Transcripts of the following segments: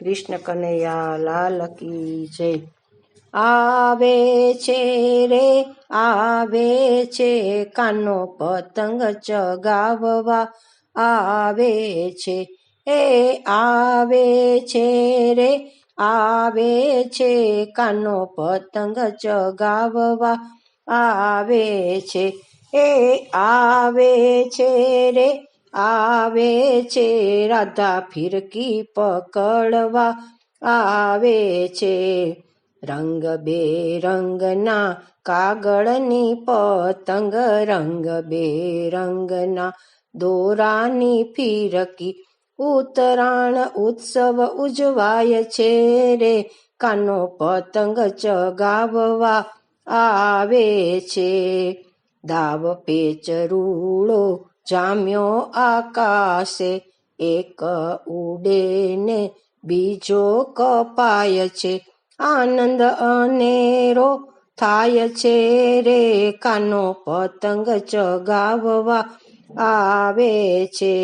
કૃષ્ણ કનૈયા લાલ કી જય। આવે છે રે આવે છે કાનો પતંગ ચગાવવા આવે છે, એ આવે છે રે આવે છે કાનો પતંગ ચગાવવા આવે છે, એ આવે છે રે આવે છે રાધા ફિરકી પકડવા આવે છે। રંગબેરંગના કાગળની પતંગ, રંગબેરંગના દોરાની ફિરકી, ઉત્તરાયણ ઉત્સવ ઉજવાય છે રે કાનો પતંગ ચગાવવા આવે છે। દાવ પેચ રૂડો જામ્યો આકાશે, એક ઉડે ને બીજો કપાય છે, આનંદ અનેરો થાય છે રે કાનો પતંગ ચગાવવા આવે છે।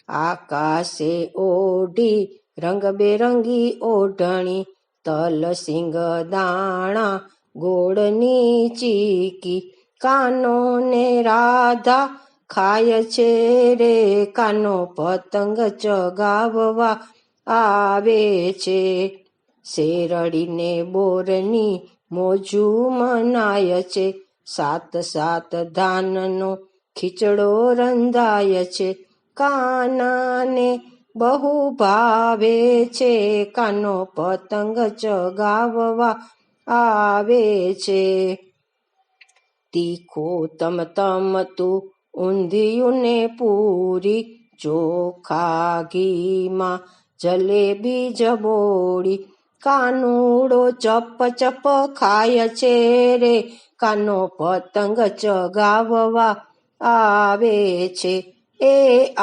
આકાશે ઓઢી રંગબેરંગી ઓઢણી, તલ સિંગ દાણા ગોળની ચીકી, કાનો ને રાધા ખાય છે રે કાનો પતંગ ચગાવવા આવે છે। શેરડીને બોરની મોજું મનાય છે, સાત સાત ધાનનો ખીચડો રંધાય છે, કાનાને બહુ ભાવે છે કાનો પતંગ ચગાવવા આવે છે। તીખું તમતમતું ઊંધિયું ને પૂરી, ચોખા ઘીમાં જલેબી જબોળી, કાનુડો ચપ ચપ ખાય છે રે કાનો પતંગ ચગાવવા આવે છે, એ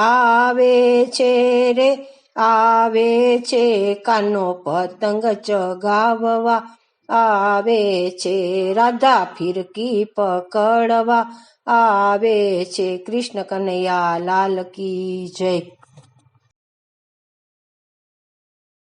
આવે છે રે આવે છે કાનો પતંગ ચગાવવા આવે છે, રાધા ફિરકી પકડવા આવે છે। કૃષ્ણ કનૈયા લાલ કી જય।